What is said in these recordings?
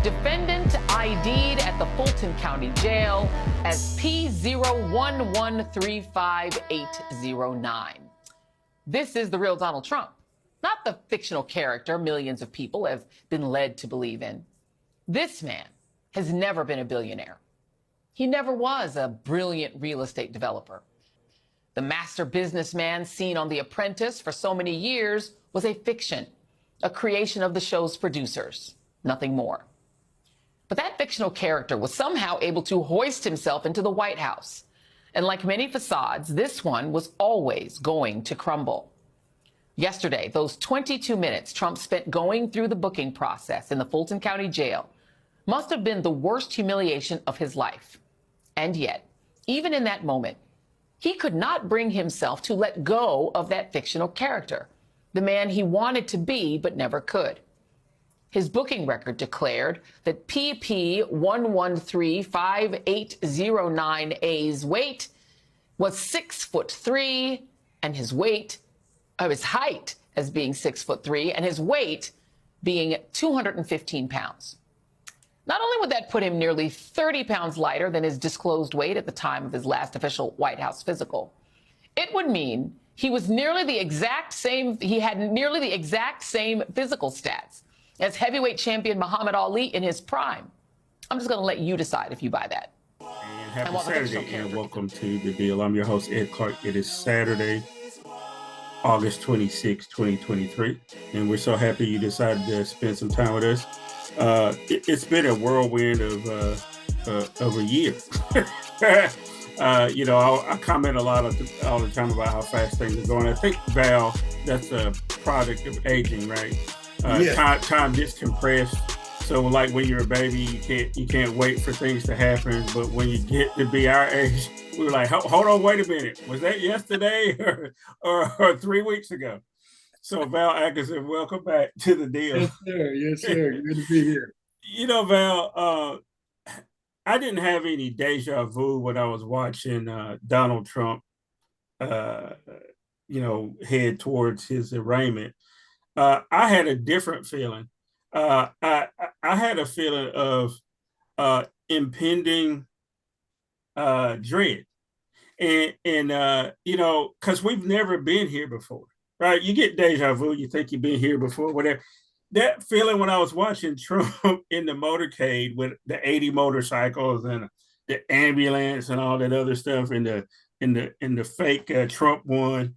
defendant ID'd at the Fulton County Jail as P011358809. This is the real Donald Trump, not the fictional character millions of people have been led to believe in. This man has never been a billionaire. He never was a brilliant real estate developer. The master businessman seen on The Apprentice for so many years was a fiction, a creation of the show's producers, nothing more. But that fictional character was somehow able to hoist himself into the White House. And like many facades, this one was always going to crumble. Yesterday, those 22 minutes Trump spent going through the booking process in the Fulton County Jail must have been the worst humiliation of his life. And yet, even in that moment, he could not bring himself to let go of that fictional character, the man he wanted to be but never could. His booking record declared that PP1135809A's weight was 6'3", and his height as being 6'3", and his weight being 215 pounds. Not only would that put him nearly 30 pounds lighter than his disclosed weight at the time of his last official White House physical, it would mean he had nearly the exact same physical stats as heavyweight champion Muhammad Ali in his prime. I'm just going to let you decide if you buy that. And happy Saturday, and welcome to The Deal. I'm your host, Ed Clark. It is Saturday, August 26, 2023, and we're so happy you decided to spend some time with us. It's been a whirlwind of a year. I comment all the time about how fast things are going. I think, Val, that's a product of aging, right? Time gets compressed. So, like when you're a baby, you can't wait for things to happen. But when you get to be our age, we were like, hold on, wait a minute. Was that yesterday or 3 weeks ago? So, Val Atkinson, welcome back to The Deal. Yes, sir. Yes, sir. Good to be here. You know, Val, I didn't have any deja vu when I was watching Donald Trump, head towards his arraignment. I had a different feeling. I had a feeling of impending dread, and because we've never been here before. Right, you get deja vu. You think you've been here before, whatever. That feeling when I was watching Trump in the motorcade with the 80 motorcycles and the ambulance and all that other stuff, in the fake Trump one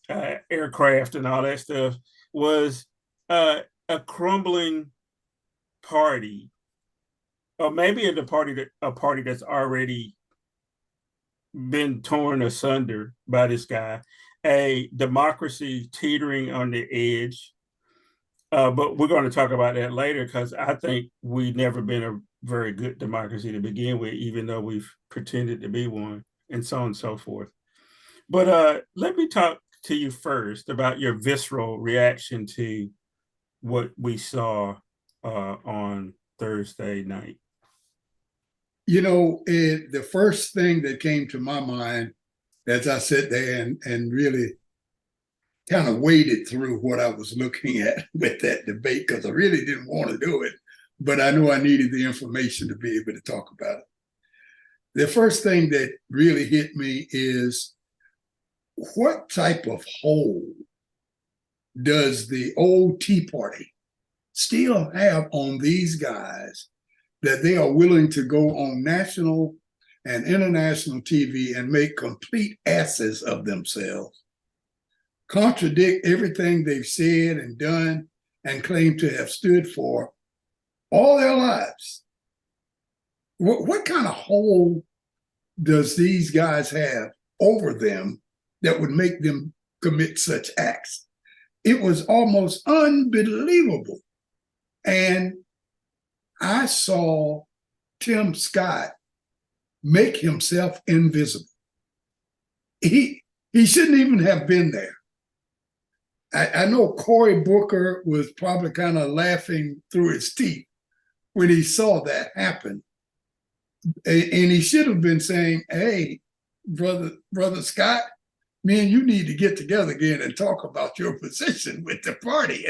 aircraft and all that stuff, was a crumbling party, or maybe a party that's already been torn asunder by this guy. A democracy teetering on the edge. But we're going to talk about that later, because I think we've never been a very good democracy to begin with, even though we've pretended to be one, and so on and so forth. But let me talk to you first about your visceral reaction to what we saw on Thursday night. You know, the first thing that came to my mind as I sat there and really kind of waded through what I was looking at with that debate, because I really didn't want to do it, but I knew I needed the information to be able to talk about it. The first thing that really hit me is, what type of hold does the old Tea Party still have on these guys that they are willing to go on national and international TV and make complete asses of themselves, contradict everything they've said and done, and claim to have stood for all their lives? What kind of hold does these guys have over them that would make them commit such acts? It was almost unbelievable. And I saw Tim Scott make himself invisible. He shouldn't even have been there. I know Cory Booker was probably kind of laughing through his teeth when he saw that happen. And he should have been saying, hey, brother Scott, me and you need to get together again and talk about your position with the party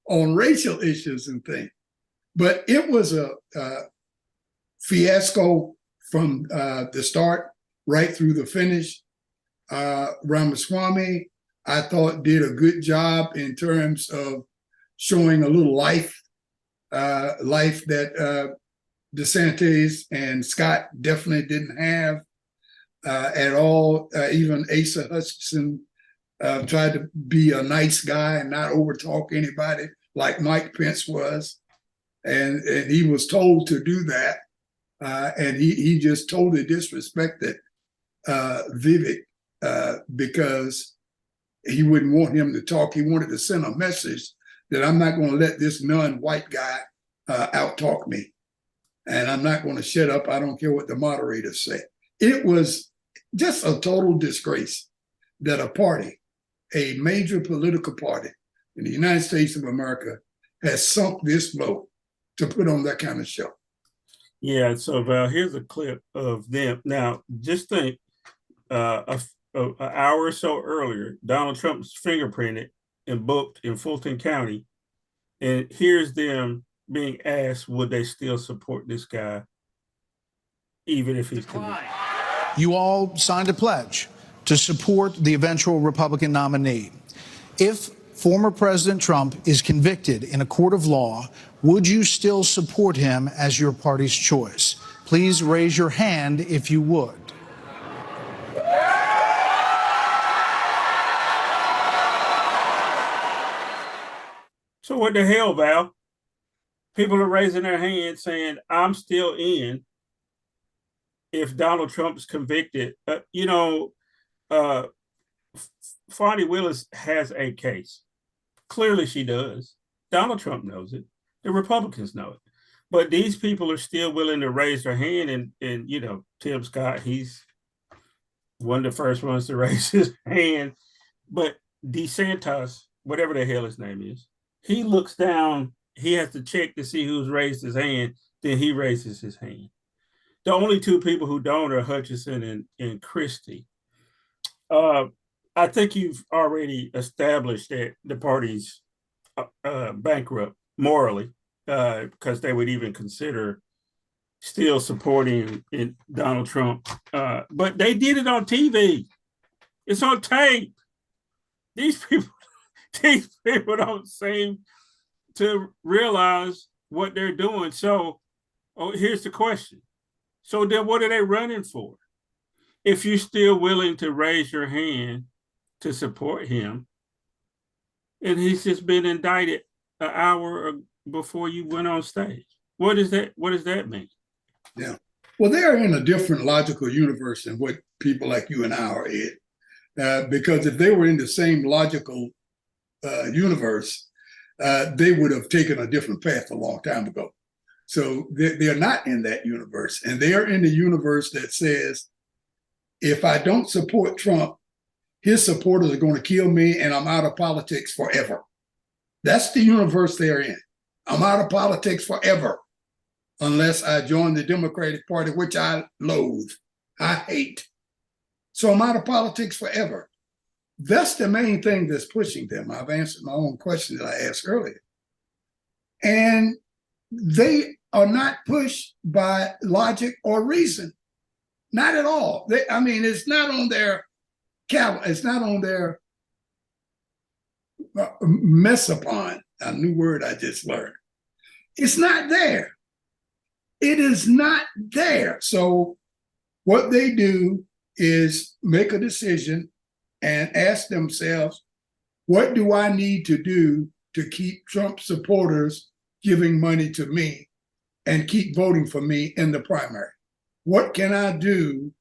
on racial issues and things. But it was a fiasco from the start right through the finish. Ramaswamy, I thought, did a good job in terms of showing a little life that DeSantis and Scott definitely didn't have at all. Even Asa Hutchinson tried to be a nice guy and not overtalk anybody like Mike Pence was. And he was told to do that. And he just totally disrespected Vivek because he wouldn't want him to talk. He wanted to send a message that I'm not going to let this non-white guy out-talk me. And I'm not going to shut up. I don't care what the moderators say. It was just a total disgrace that a party, a major political party in the United States of America, has sunk this low to put on that kind of show. Yeah, so Val, here's a clip of them. Now, just think, an hour or so earlier, Donald Trump's fingerprinted and booked in Fulton County, and here's them being asked, would they still support this guy, even if he's convicted? You all signed a pledge to support the eventual Republican nominee. If former President Trump is convicted in a court of law, would you still support him as your party's choice? Please raise your hand if you would. So what the hell, Val? People are raising their hands saying, I'm still in if Donald Trump's convicted. Fonnie Willis has a case. Clearly she does. Donald Trump knows it. The Republicans know it. But these people are still willing to raise their hand. And Tim Scott, he's one of the first ones to raise his hand. But DeSantis, whatever the hell his name is, he looks down. He has to check to see who's raised his hand. Then he raises his hand. The only two people who don't are Hutchinson and Christie. I think you've already established that the party's bankrupt morally because they would even consider still supporting Donald Trump. But they did it on TV. It's on tape. These people don't seem to realize what they're doing. So here's the question. So then what are they running for? If you're still willing to raise your hand to support him, and he's just been indicted an hour before you went on stage. What does that mean? Yeah. Well, they are in a different logical universe than what people like you and I are in. Because if they were in the same logical universe, they would have taken a different path a long time ago. So they're not in that universe. And they are in the universe that says, if I don't support Trump, his supporters are going to kill me and I'm out of politics forever. That's the universe they're in. I'm out of politics forever unless I join the Democratic Party, which I loathe, I hate. So I'm out of politics forever. That's the main thing that's pushing them. I've answered my own question that I asked earlier. And they are not pushed by logic or reason. Not at all. It's not on their calendar. It's not on their mess upon, a new word I just learned. It's not there. It is not there. So what they do is make a decision and ask themselves, what do I need to do to keep Trump supporters giving money to me and keep voting for me in the primary? What can I do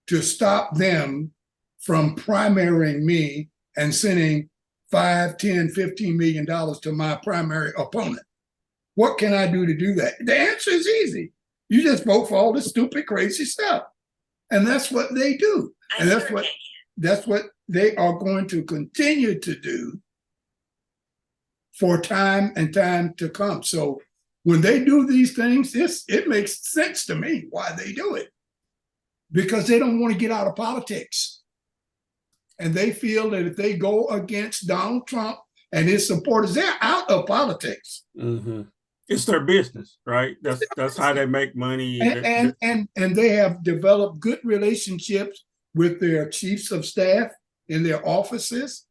to stop them from primarying me and sending $5, $10, $15 million to my primary opponent? What can I do to do that? The answer is easy. You just vote for all this stupid, crazy stuff. And that's what they do. And that's what they are going to continue to do for time and time to come. So when they do these things, it makes sense to me why they do it. Because they don't want to get out of politics. And they feel that if they go against Donald Trump and his supporters, they're out of politics. Mm-hmm. It's their business, right? That's how they make money. And they have developed good relationships with their chiefs of staff in their offices,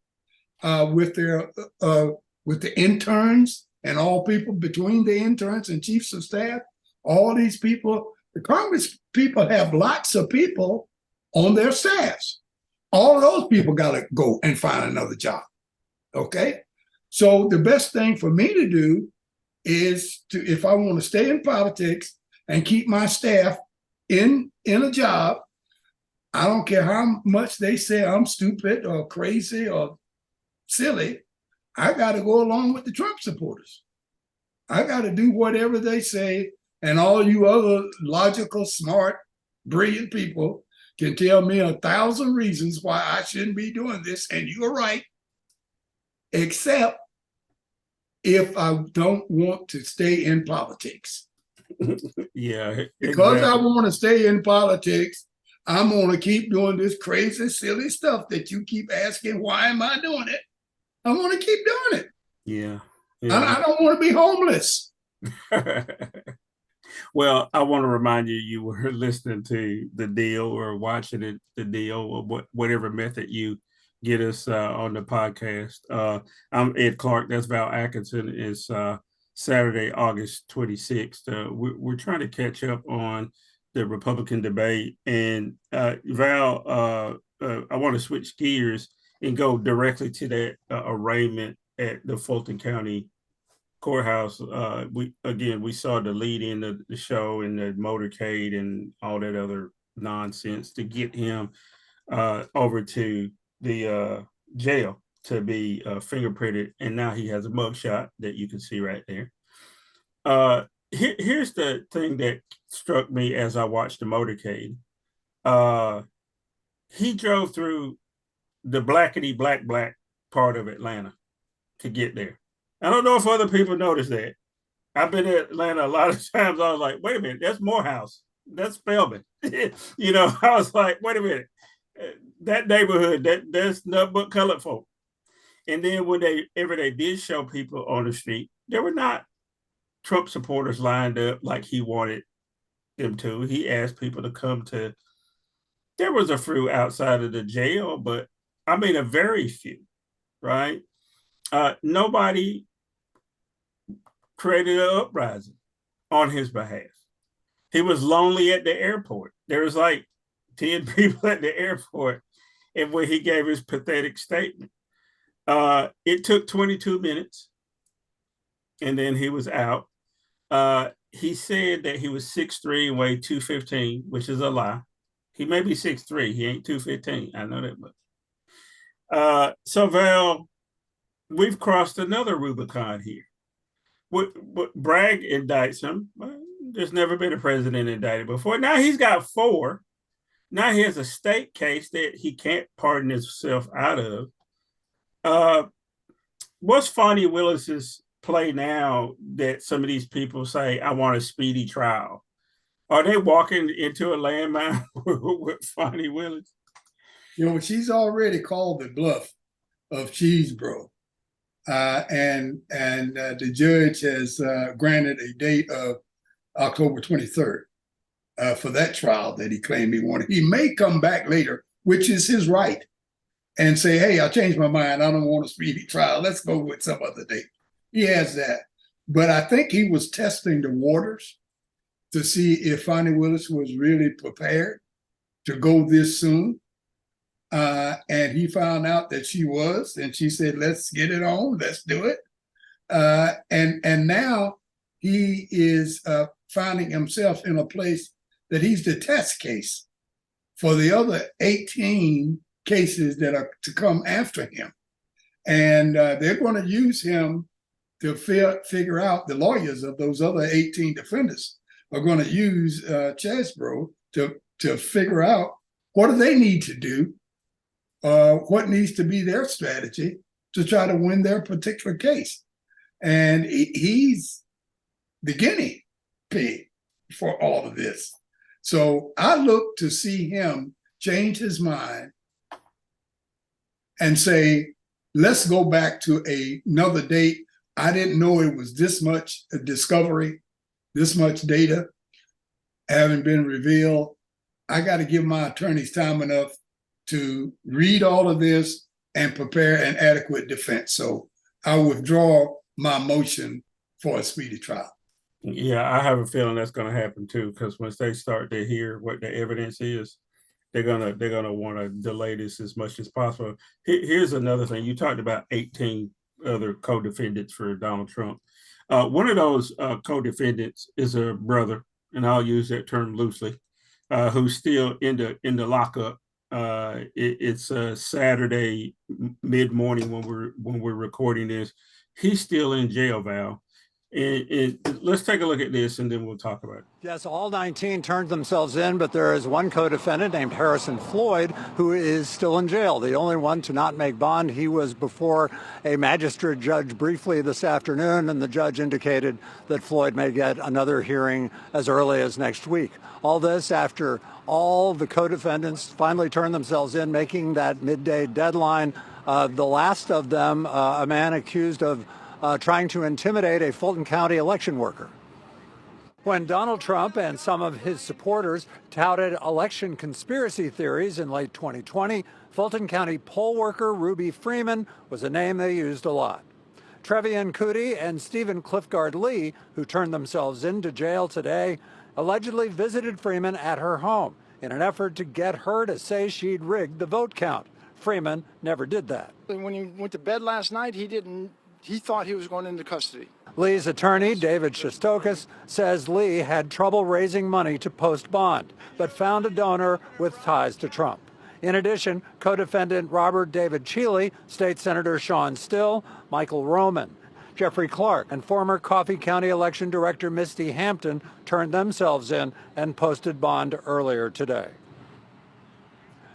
with the interns and all people between the interns and chiefs of staff. All these people, the Congress people have lots of people on their staffs. All of those people got to go and find another job. Okay, so the best thing for me to do is to, if I want to stay in politics and keep my staff in a job, I don't care how much they say I'm stupid or crazy or silly, I got to go along with the Trump supporters. I got to do whatever they say, and all you other logical, smart, brilliant people can tell me 1,000 reasons why I shouldn't be doing this, and you're right, except if I don't want to stay in politics. Yeah, exactly. Because I want to stay in politics, I'm going to keep doing this crazy, silly stuff that you keep asking, why am I doing it? I want to keep doing it. Yeah. I don't want to be homeless. Well, I want to remind you, you were listening to The Deal or watching it, The Deal, or whatever method you get us on the podcast. I'm Ed Clark. That's Val Atkinson. It's Saturday, August 26th. We're trying to catch up on the Republican debate. And Val, I want to switch gears and go directly to that arraignment at the Fulton County Courthouse. We saw the lead in of the show and the motorcade and all that other nonsense to get him over to the jail to be fingerprinted, and now he has a mugshot that you can see right there. Here's the thing that struck me as I watched the motorcade. He drove through the blackety black part of Atlanta to get there. I don't know if other people noticed that. I've been to Atlanta a lot of times. I was like, wait a minute, that's Morehouse. That's Spelman. I was like, wait a minute. That neighborhood, that's nothing but colored folk. And then whenever they did show people on the street, there were not Trump supporters lined up like he wanted them to. He asked people to come to. There was a few outside of the jail, but I mean a very few, right? Nobody created an uprising on his behalf. He was lonely at the airport. There was like 10 people at the airport, and when he gave his pathetic statement, it took 22 minutes, and then he was out. He said that he was 6'3" and weighed 215, which is a lie. He may be 6'3". He ain't 215. I know that much. So, Val, we've crossed another Rubicon here. What Bragg indicts him. Well, there's never been a president indicted before. Now he's got 4. Now he has a state case that he can't pardon himself out of. What's Fonnie Willis's play now that some of these people say, I want a speedy trial? Are they walking into a landmine with Fonnie Willis? She's already called the bluff of Cheesebro. And the judge has granted a date of October 23rd for that trial that he claimed he wanted. He may come back later, which is his right, and say, hey, I changed my mind. I don't want a speedy trial. Let's go with some other date. He has that. But I think he was testing the waters to see if Fonnie Willis was really prepared to go this soon. And he found out that she was, and she said, let's get it on, let's do it. And now he is finding himself in a place that he's the test case for the other 18 cases that are to come after him. And they're going to use him to figure out, the lawyers of those other 18 defendants are going to use Chesbro to figure out what do they need to do, what needs to be their strategy to try to win their particular case. And he's the guinea pig for all of this. So I look to see him change his mind and say, let's go back to another date I didn't know it was this much discovery, this much data having been revealed. I got to give my attorneys time enough to read all of this and prepare an adequate defense. So I withdraw my motion for a speedy trial. Yeah, I have a feeling that's going to happen too, because once they start to hear what the evidence is, they're gonna want to delay this as much as possible. Here's another thing. You talked about 18 other co-defendants for Donald Trump. One of those co-defendants is a brother, and I'll use that term loosely, who's still in the lockup. It's Saturday mid-morning when we're recording this. He's still in jail, Val. And let's take a look at this, and then we'll talk about it. Yes, all 19 turned themselves in, but there is one co-defendant named Harrison Floyd who is still in jail, the only one to not make bond. He was before a magistrate judge briefly this afternoon, and the judge indicated that Floyd may get another hearing as early as next week. All this after all the co-defendants finally turned themselves in, making that midday deadline. The last of them, a man accused of trying to intimidate a Fulton County election worker. When Donald Trump and some of his supporters touted election conspiracy theories in late 2020, Fulton County poll worker Ruby Freeman was a name they used a lot. Trevian Cootie and Stephen Cliffgard Lee, who turned themselves into jail today, allegedly visited Freeman at her home in an effort to get her to say she'd rigged the vote count. Freeman never did that. When he went to bed last night, he thought he was going into custody. Lee's attorney, David Shostokis, says Lee had trouble raising money to post bond, but found a donor with ties to Trump. In addition, co-defendant Robert David Cheeley, State Senator Sean Still, Michael Roman, Jeffrey Clark, and former Coffee County election director Misty Hampton turned themselves in and posted bond earlier today.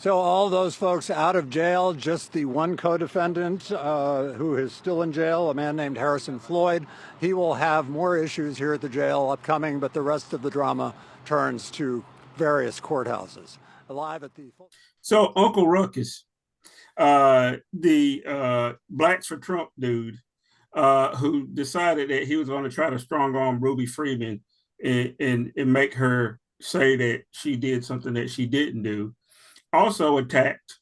So all those folks out of jail, just the one co-defendant who is still in jail, a man named Harrison Floyd. He will have more issues here at the jail upcoming, but the rest of the drama turns to various courthouses. Live at the... So Uncle Ruckus, the Blacks for Trump dude, who decided that he was going to try to strong arm Ruby Freeman and make her say that she did something that she didn't do, also attacked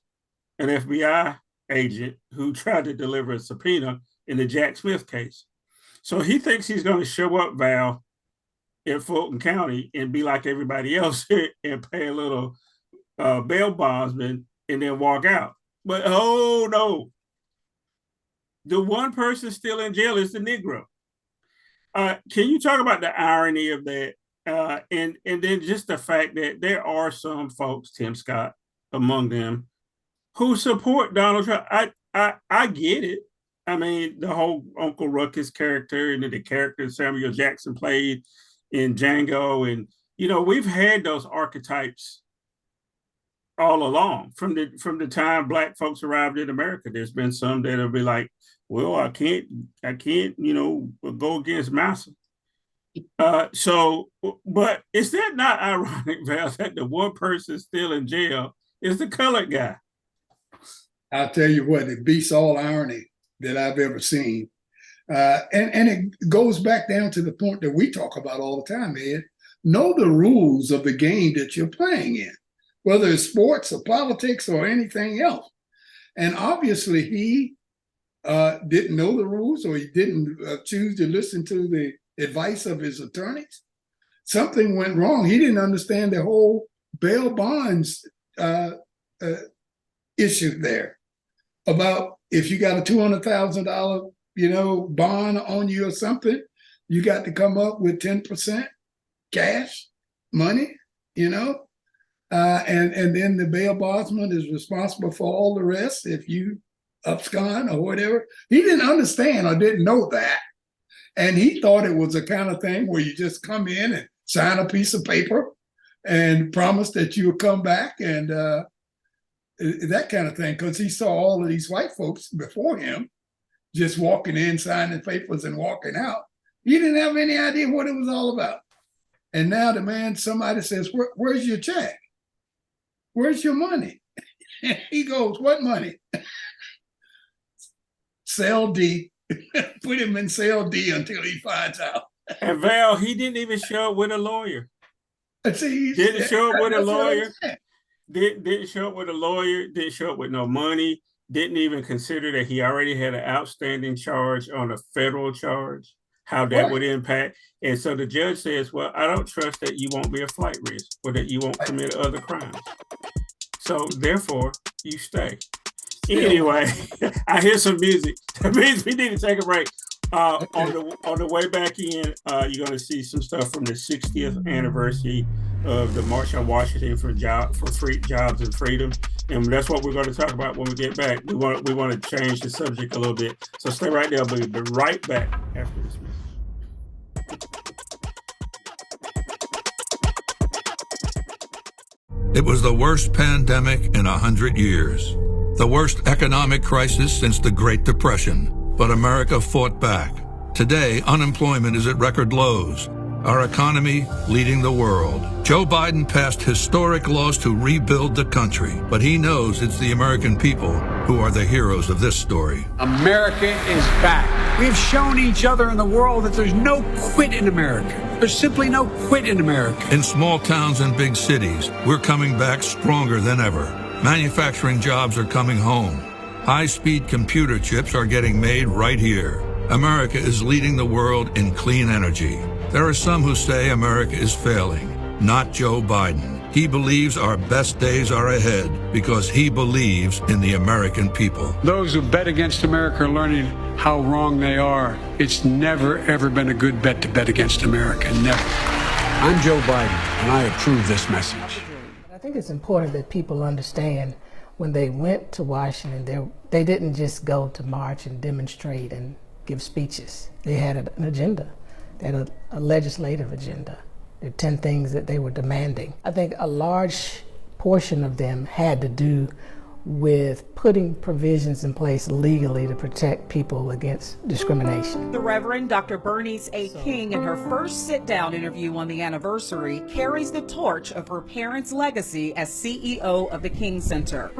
an FBI agent who tried to deliver a subpoena in the Jack Smith case. So he thinks he's going to show up, Val, in Fulton County and be like everybody else and pay a little bail bondsman and then walk out. But oh no, the one person still in jail is the Negro. Can you talk about the irony of that? And then just the fact that there are some folks, Tim Scott, among them, who support Donald Trump. I get it. I mean, the whole Uncle Ruckus character and the character Samuel Jackson played in Django, and we've had those archetypes all along from the time Black folks arrived in America. There's been some that'll be like, well, I can't, go against Massa. But is that not ironic, Val, that the one person still in jail is the colored guy? I'll tell you what, it beats all irony that I've ever seen. And it goes back down to the point that we talk about all the time, Ed. Know the rules of the game that you're playing in, whether it's sports or politics or anything else. And obviously he didn't know the rules, or he didn't choose to listen to the advice of his attorneys. Something went wrong. He didn't understand the whole bail bonds issue there about if you got a $200,000, bond on you or something, you got to come up with 10% cash money, and then the bail bondsman is responsible for all the rest if you abscond or whatever. He didn't understand or didn't know that. And he thought it was a kind of thing where you just come in and sign a piece of paper and promise that you will come back and that kind of thing, because he saw all of these white folks before him just walking in, signing papers and walking out. He didn't have any idea what it was all about. And now somebody says, where's your check? Where's your money? And he goes, what money? Sell D Put him in cell D until he finds out. And Val, he didn't even show up with a lawyer. See, Didn't show up with a lawyer. Saying. Didn't show up with a lawyer. Didn't show up with no money. Didn't even consider that he already had an outstanding charge on a federal charge, how that would impact. And so the judge says, well, I don't trust that you won't be a flight risk or that you won't commit other crimes. So therefore, you stay. Anyway, I hear some music. That means we need to take a break. On the way back in, you're going to see some stuff from the 60th anniversary of the March on Washington for free jobs and freedom, and that's what we're going to talk about when we get back. We want to change the subject a little bit, so stay right there. We'll be right back after this message. It was the worst pandemic in 100 years, the worst economic crisis since the Great Depression. But America fought back. Today, unemployment is at record lows. Our economy leading the world. Joe Biden passed historic laws to rebuild the country, but he knows it's the American people who are the heroes of this story. America is back. We've shown each other in the world that there's no quit in America. There's simply no quit in America. In small towns and big cities, we're coming back stronger than ever. Manufacturing jobs are coming home. High-speed computer chips are getting made right here. America is leading the world in clean energy. There are some who say America is failing. Not Joe Biden. He believes our best days are ahead because he believes in the American people. Those who bet against America are learning how wrong they are. It's never, ever been a good bet to bet against America. Never. I'm Joe Biden, and I approve this message. I think it's important that people understand when they went to Washington, they didn't just go to march and demonstrate and give speeches. They had an agenda. They had a legislative agenda. There were 10 things that they were demanding. I think a large portion of them had to do with putting provisions in place legally to protect people against discrimination. The Reverend Dr. Bernice A. King, in her first sit-down interview on the anniversary, carries the torch of her parents' legacy as CEO of the King Center.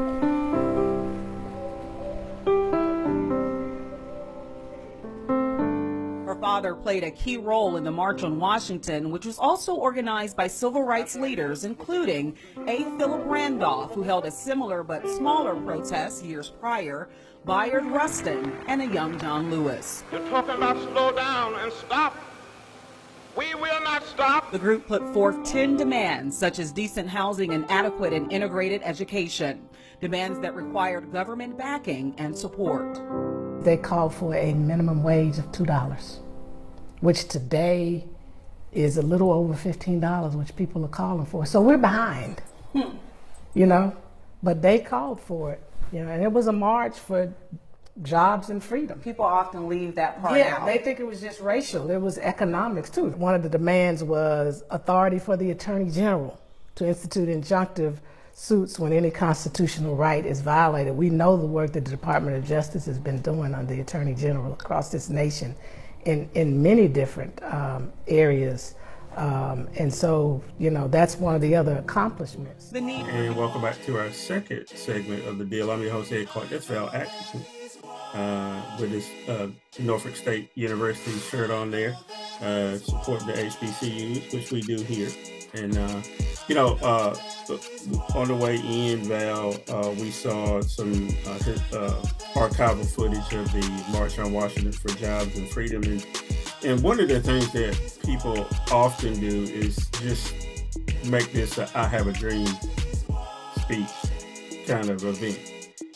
Her father played a key role in the March on Washington, which was also organized by civil rights leaders, including A. Philip Randolph, who held a similar but smaller protest years prior, Bayard Rustin, and a young John Lewis. You're talking about slow down and stop. We will not stop. The group put forth 10 demands, such as decent housing and adequate and integrated education, demands that required government backing and support. They called for a minimum wage of $2, which today is a little over $15, which people are calling for. So we're behind, you know, but they called for it, you know, and it was a march for jobs and freedom. People often leave that part out. out. They think it was just racial. It was economics too. One of the demands was authority for the Attorney General to institute injunctive suits when any constitutional right is violated. We know the work that the Department of Justice has been doing on the Attorney General across this nation in many different areas. And so, you know, that's one of the other accomplishments. And welcome back to our second segment of the deal. I'm your host, Ed Clark. That's Val Atkinson with his Norfolk State University shirt on there, supporting the HBCUs, which we do here. And, you know, on the way in, Val, we saw some archival footage of the March on Washington for Jobs and Freedom. And one of the things that people often do is just make this a I have a dream speech kind of event.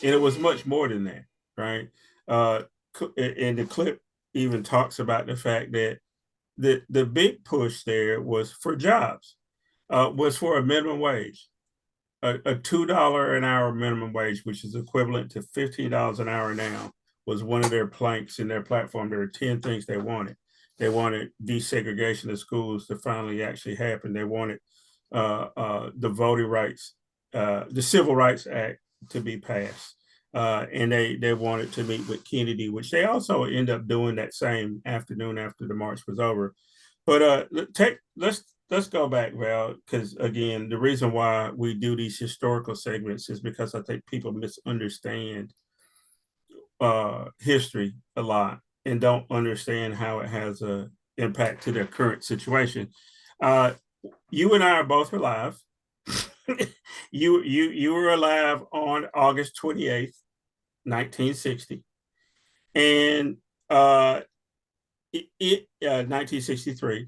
And it was much more than that, right? And the clip even talks about the fact that the big push there was for jobs, was for a minimum wage, a $2 an hour minimum wage, which is equivalent to $15 an hour now, was one of their planks in their platform. There were 10 things they wanted. They wanted desegregation of schools to finally actually happen. They wanted the voting rights, the Civil Rights Act to be passed. And they wanted to meet with Kennedy, which they also end up doing that same afternoon after the march was over. But let's go back, Val, because again, the reason why we do these historical segments is because I think people misunderstand history a lot. and don't understand how it has a impact to their current situation. You and I are both alive. You were alive on August 28th, 1960, and 1963,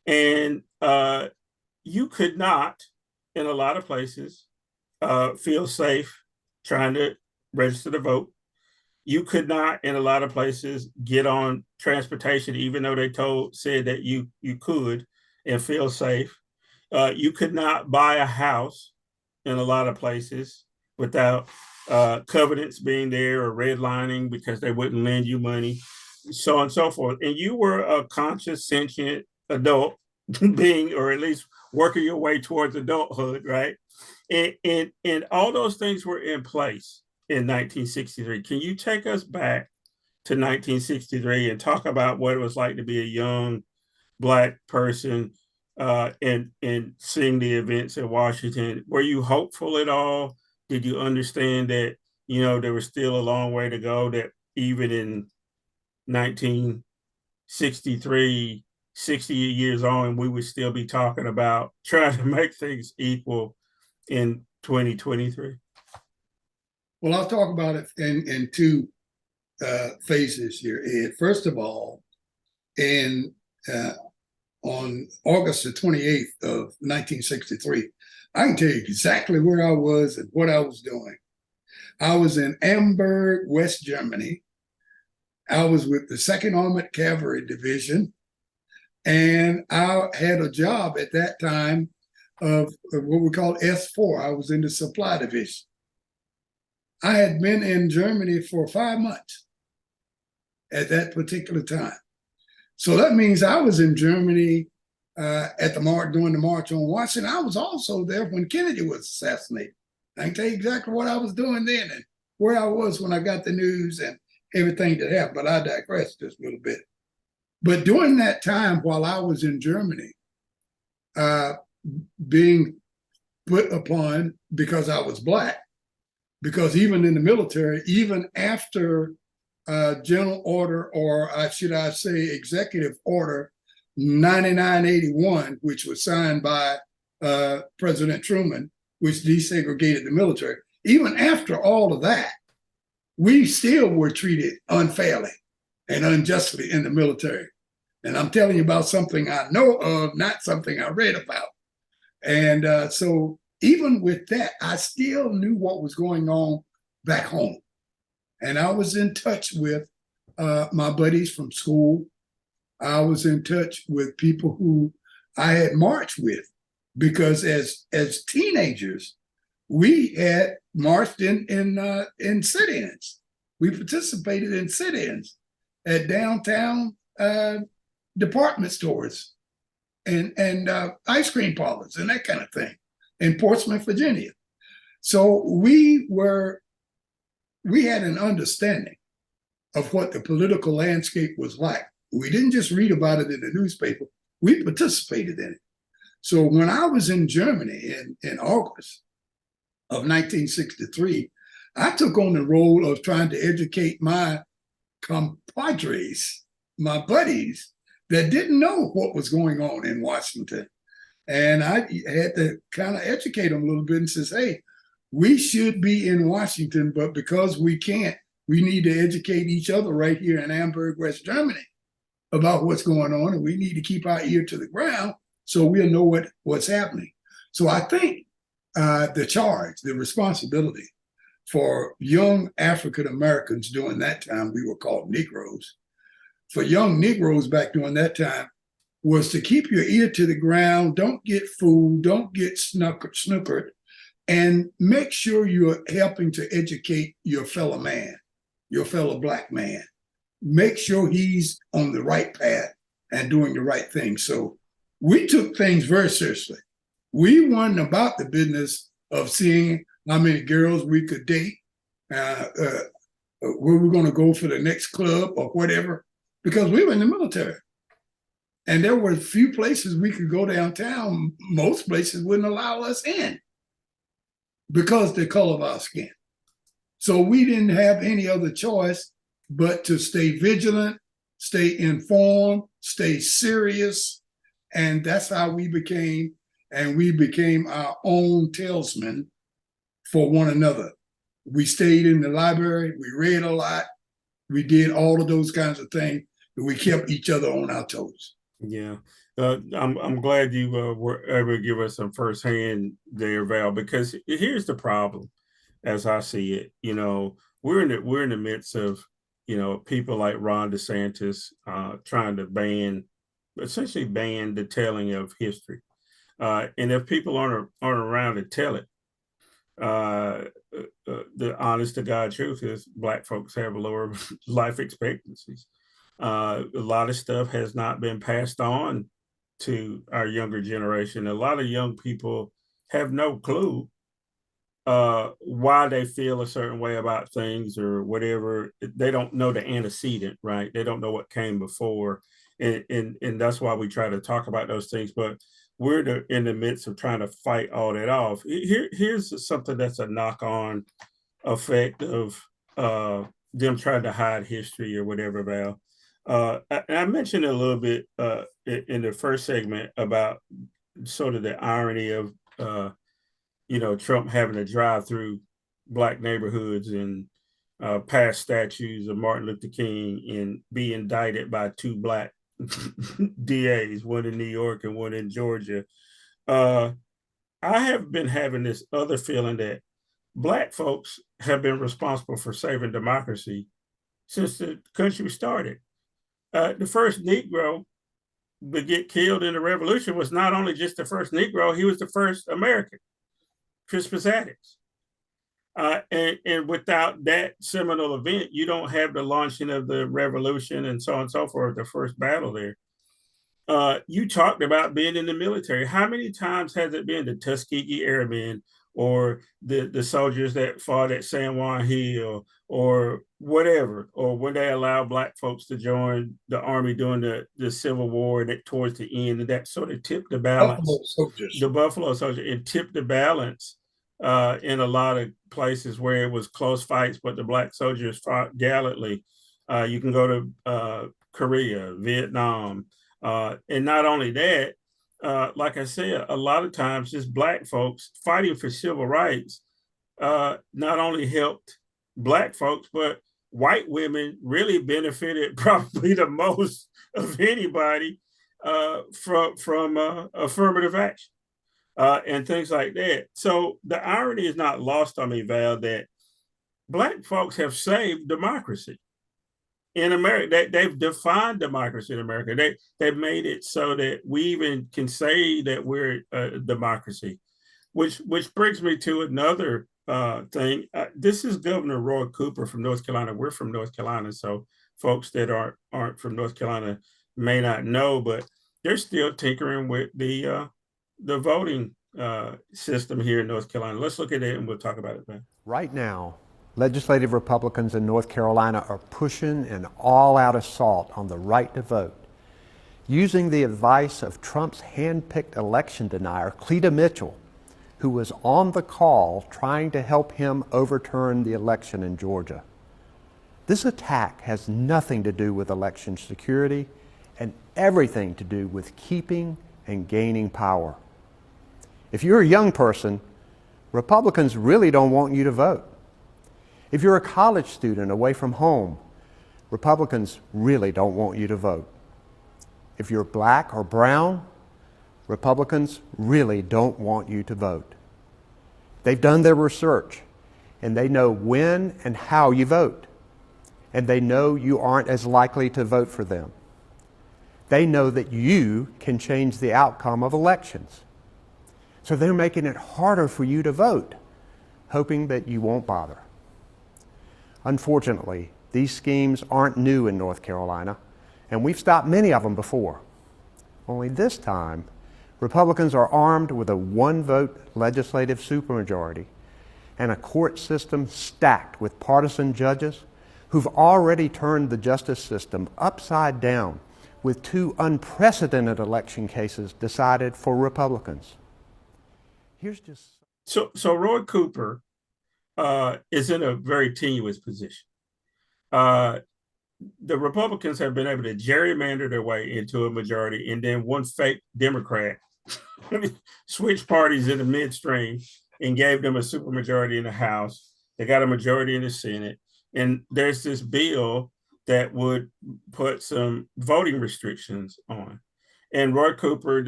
and you could not, in a lot of places, feel safe trying to register to vote. You could not, in a lot of places, get on transportation, even though they said that you could, and feel safe. You could not buy a house in a lot of places without covenants being there or redlining because they wouldn't lend you money, so on and so forth. And you were a conscious, sentient adult being, or at least working your way towards adulthood, right? And all those things were in place in 1963. Can you take us back to 1963 and talk about what it was like to be a young Black person and seeing the events in Washington? Were you hopeful at all? Did you understand that, there was still a long way to go, that even in 1963, 60 years on, we would still be talking about trying to make things equal in 2023? Well, I'll talk about it in two phases here, Ed. First of all, on August the 28th of 1963, I can tell you exactly where I was and what I was doing. I was in Amberg, West Germany. I was with the 2nd Armored Cavalry Division, and I had a job at that time of what we call S4. I was in the supply division. I had been in Germany for 5 months at that particular time. So that means I was in Germany at the march, during the March on Washington. I was also there when Kennedy was assassinated. I can tell you exactly what I was doing then and where I was when I got the news and everything that happened, but I digress just a little bit. But during that time, while I was in Germany, being put upon because I was Black, because even in the military, even after General Order, or should I say Executive Order 9981, which was signed by President Truman, which desegregated the military, even after all of that, we still were treated unfairly and unjustly in the military. And I'm telling you about something I know of, not something I read about. And so even with that, I still knew what was going on back home. And I was in touch with my buddies from school. I was in touch with people who I had marched with, because as teenagers, we had marched in sit-ins. We participated in sit-ins at downtown department stores and ice cream parlors and that kind of thing in Portsmouth, Virginia. So we had an understanding of what the political landscape was like. We didn't just read about it in the newspaper, we participated in it. So when I was in Germany in August of 1963, I took on the role of trying to educate my compadres, my buddies that didn't know what was going on in Washington. And I had to kind of educate them a little bit and says, hey, we should be in Washington, but because we can't, we need to educate each other right here in Amberg, West Germany about what's going on. And we need to keep our ear to the ground so we'll know what's happening. So I think the charge, the responsibility for young African Americans during that time, we were called Negroes, for young Negroes back during that time, was to keep your ear to the ground, don't get fooled, don't get snookered, and make sure you're helping to educate your fellow man, your fellow Black man. Make sure he's on the right path and doing the right thing. So we took things very seriously. We weren't about the business of seeing how many girls we could date, where we're going to go for the next club or whatever, because we were in the military. And there were a few places we could go downtown. Most places wouldn't allow us in because of the color of our skin. So we didn't have any other choice but to stay vigilant stay informed, stay serious. And that's how we became our own talesmen for one another. We stayed in the library, we read a lot, we did all of those kinds of things, and we kept each other on our toes. Yeah. I'm glad you were able to give us some firsthand there, Val, because here's the problem as I see it. You know, we're in the midst of, you know, people like Ron DeSantis trying to essentially ban the telling of history. And if people aren't around to tell it, the honest to God truth is Black folks have lower life expectancies. A lot of stuff has not been passed on to our younger generation. A lot of young people have no clue why they feel a certain way about things or whatever. They don't know the antecedent, right? They don't know what came before. And that's why we try to talk about those things. But we're in the midst of trying to fight all that off. Here's something that's a knock-on effect of them trying to hide history or whatever, Val. I mentioned a little bit in the first segment about sort of the irony of, you know, Trump having to drive through Black neighborhoods and pass statues of Martin Luther King and be indicted by two Black DAs, one in New York and one in Georgia. I have been having this other feeling that Black folks have been responsible for saving democracy since the country started. The first Negro to get killed in the Revolution was not only just the first Negro, he was the first American, Crispus Attucks. And without that seminal event, you don't have the launching of the Revolution and so on and so forth, the first battle there. You talked about being in the military. How many times has it been the Tuskegee Airmen or the soldiers that fought at San Juan Hill or whatever, or when they allowed Black folks to join the Army during the Civil War that towards the end, and that sort of tipped the balance. The Buffalo Soldiers, it tipped the balance in a lot of places where it was close fights, but the Black soldiers fought gallantly. You can go to Korea, Vietnam, and not only that, like I said, a lot of times just Black folks fighting for civil rights not only helped Black folks, but white women really benefited probably the most of anybody from affirmative action and things like that. So the irony is not lost on me, Val, that Black folks have saved democracy in America. They've defined democracy in America. They've made it so that we even can say that we're a democracy, which brings me to another thing. This is Governor Roy Cooper from North Carolina. We're from North Carolina, so folks that aren't from North Carolina may not know, but they're still tinkering with the voting system here in North Carolina. Let's look at it and we'll talk about it, man. Right now, legislative Republicans in North Carolina are pushing an all-out assault on the right to vote, using the advice of Trump's hand-picked election denier, Cleta Mitchell, who was on the call trying to help him overturn the election in Georgia. This attack has nothing to do with election security and everything to do with keeping and gaining power. If you're a young person, Republicans really don't want you to vote. If you're a college student away from home, Republicans really don't want you to vote. If you're Black or brown, Republicans really don't want you to vote. They've done their research, and they know when and how you vote, and they know you aren't as likely to vote for them. They know that you can change the outcome of elections. So they're making it harder for you to vote, hoping that you won't bother. Unfortunately, these schemes aren't new in North Carolina, and we've stopped many of them before. Only this time, Republicans are armed with a one-vote legislative supermajority and a court system stacked with partisan judges who've already turned the justice system upside down with two unprecedented election cases decided for Republicans. Here's just... So Roy Cooper is in a very tenuous position. the Republicans have been able to gerrymander their way into a majority, and then one fake Democrat switched parties in the midstream and gave them a supermajority in the House. They got a majority in the Senate, and there's this bill that would put some voting restrictions on. And Roy Cooper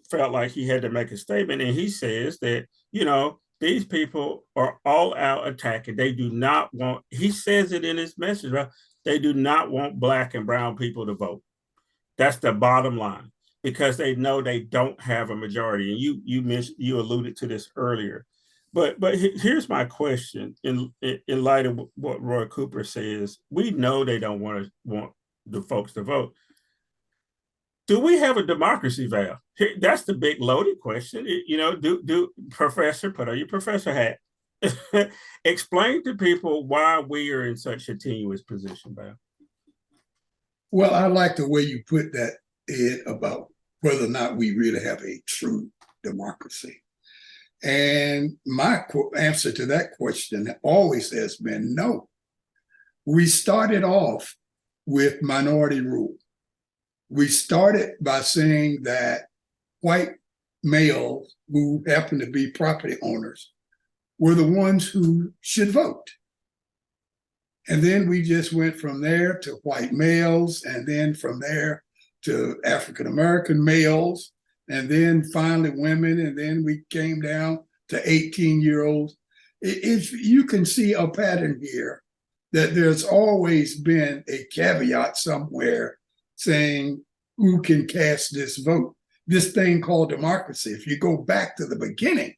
felt like he had to make a statement, and he says that, you know, these people are all out attacking. They do not want, he says it in his message, right? They do not want Black and brown people to vote. That's the bottom line, because they know they don't have a majority. And you alluded to this earlier. But here's my question in light of what Roy Cooper says. We know they don't want the folks to vote. Do we have a democracy, Val? That's the big loaded question. You know, do Professor, put on your professor hat. Explain to people why we are in such a tenuous position, Val. Well, I like the way you put that, Ed, about whether or not we really have a true democracy. And my answer to that question always has been no. We started off with minority rule. We started by saying that white males who happen to be property owners were the ones who should vote. And then we just went from there to white males, and then from there to African-American males, and then finally women, and then we came down to 18-year-olds. If you can see a pattern here, that there's always been a caveat somewhere saying who can cast this vote. This thing called democracy, if you go back to the beginning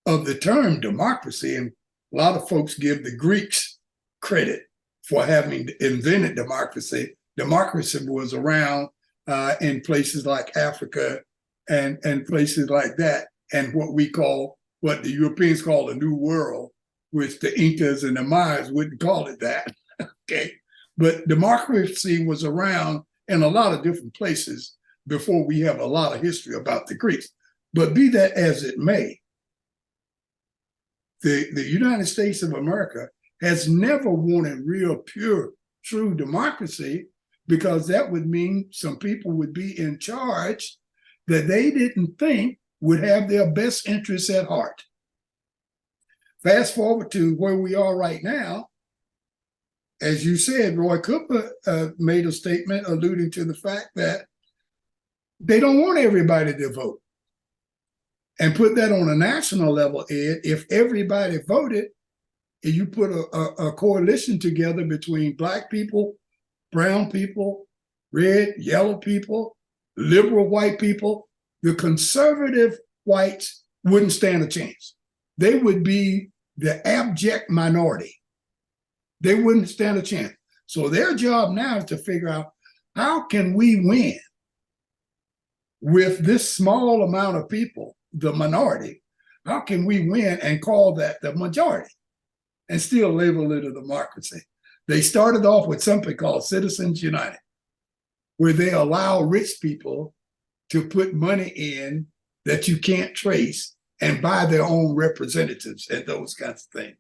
of the term democracy, and a lot of folks give the Greeks credit for having invented democracy. Democracy was around in places like Africa and places like that, and what the Europeans call the New World, which the Incas and the Mayas wouldn't call it that. Okay, but democracy was around in a lot of different places before we have a lot of history about the Greeks. But be that as it may, the United States of America has never wanted real, pure, true democracy, because that would mean some people would be in charge that they didn't think would have their best interests at heart. Fast forward to where we are right now. As you said, Roy Cooper made a statement alluding to the fact that they don't want everybody to vote. And put that on a national level, Ed, if everybody voted, and you put a coalition together between Black people, brown people, red, yellow people, liberal white people, the conservative whites wouldn't stand a chance. They would be the abject minority. They wouldn't stand a chance. So their job now is to figure out, how can we win with this small amount of people, the minority? How can we win and call that the majority and still label it a democracy? They started off with something called Citizens United, where they allow rich people to put money in that you can't trace and buy their own representatives and those kinds of things.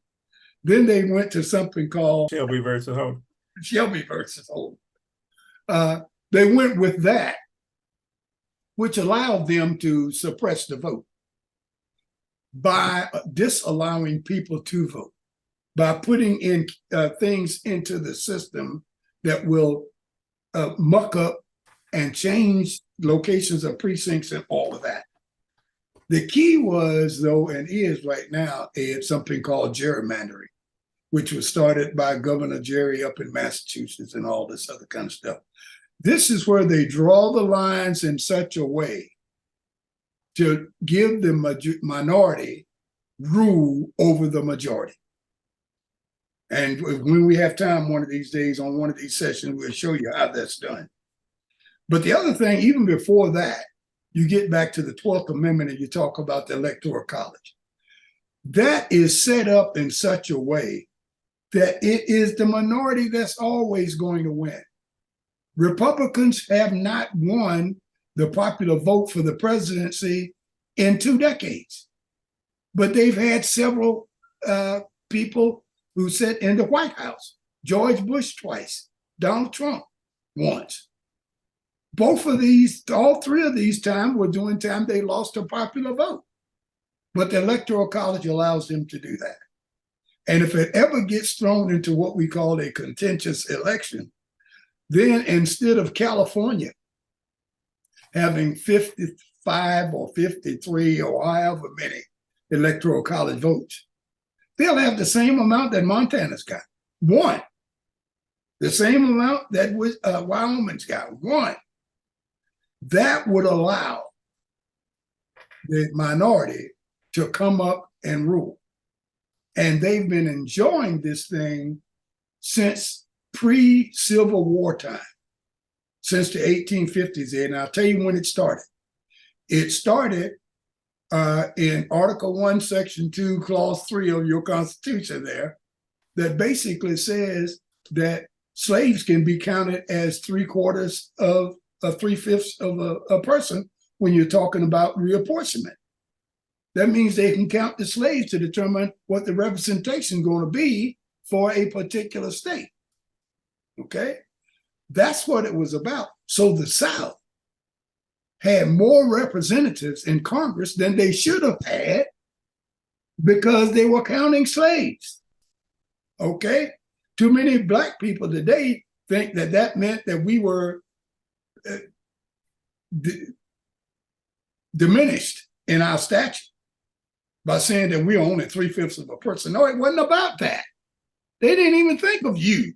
Then they went to something called Shelby versus Holden. Shelby versus Holden. They went with that, which allowed them to suppress the vote by disallowing people to vote, by putting in things into the system that will muck up and change locations of precincts and all of that. The key was, though, and is right now, something called gerrymandering, which was started by Governor Jerry up in Massachusetts and all this other kind of stuff. This is where they draw the lines in such a way to give the minority rule over the majority. And when we have time one of these days on one of these sessions, we'll show you how that's done. But the other thing, even before that, you get back to the 12th Amendment and you talk about the Electoral College. That is set up in such a way that it is the minority that's always going to win. Republicans have not won the popular vote for the presidency in 2 decades, but they've had several people who sat in the White House. George Bush twice, Donald Trump once. Both of these, all three of these times were during time they lost a popular vote. But the Electoral College allows them to do that. And if it ever gets thrown into what we call a contentious election, then instead of California having 55 or 53 or however many Electoral College votes, they'll have the same amount that Montana's got, one. The same amount that Wyoming's got, one. That would allow the minority to come up and rule. And they've been enjoying this thing since pre-Civil War time, since the 1850s. And I'll tell you when it started. It started in Article 1, Section 2, Clause 3 of your Constitution there, that basically says that slaves can be counted as 3/4 of 3/5 of a person when you're talking about reapportionment. That means they can count the slaves to determine what the representation is going to be for a particular state. Okay? That's what it was about. So the South had more representatives in Congress than they should have had because they were counting slaves. Okay? Too many Black people today think that that meant that we were diminished in our stature by saying that we're only 3/5 of a person. No, it wasn't about that. They didn't even think of you.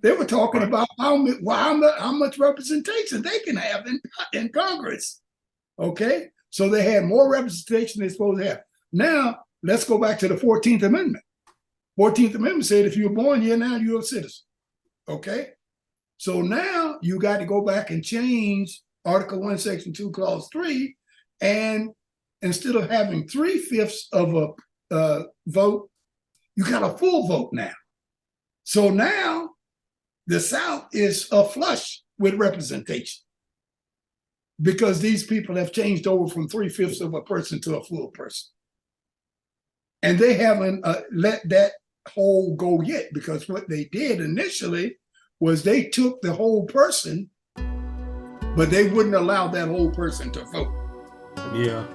They were talking about how much representation they can have in Congress. Okay? So they had more representation than they're supposed to have. Now, let's go back to the 14th Amendment. 14th Amendment said if you were born here now, you're a citizen. Okay? So now you got to go back and change Article 1, Section 2, Clause 3, and instead of having 3/5 of a vote, you got a full vote now. So now the South is flush with representation because these people have changed over from 3/5 of a person to a full person. And they haven't let that whole go yet, because what they did initially was they took the whole person, but they wouldn't allow that whole person to vote. Yeah.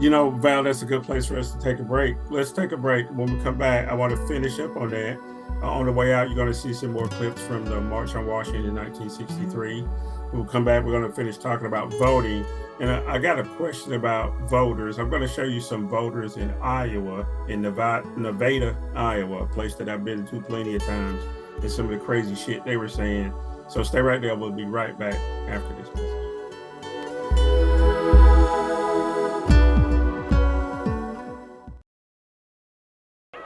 You know, Val, that's a good place for us to take a break. Let's take a break. When we come back, I want to finish up on that. On the way out, you're going to see some more clips from the March on Washington in 1963. We'll come back. We're going to finish talking about voting. And I got a question about voters. I'm going to show you some voters in Iowa, in Nevada, Iowa, a place that I've been to plenty of times, and some of the crazy shit they were saying. So stay right there. We'll be right back after this message.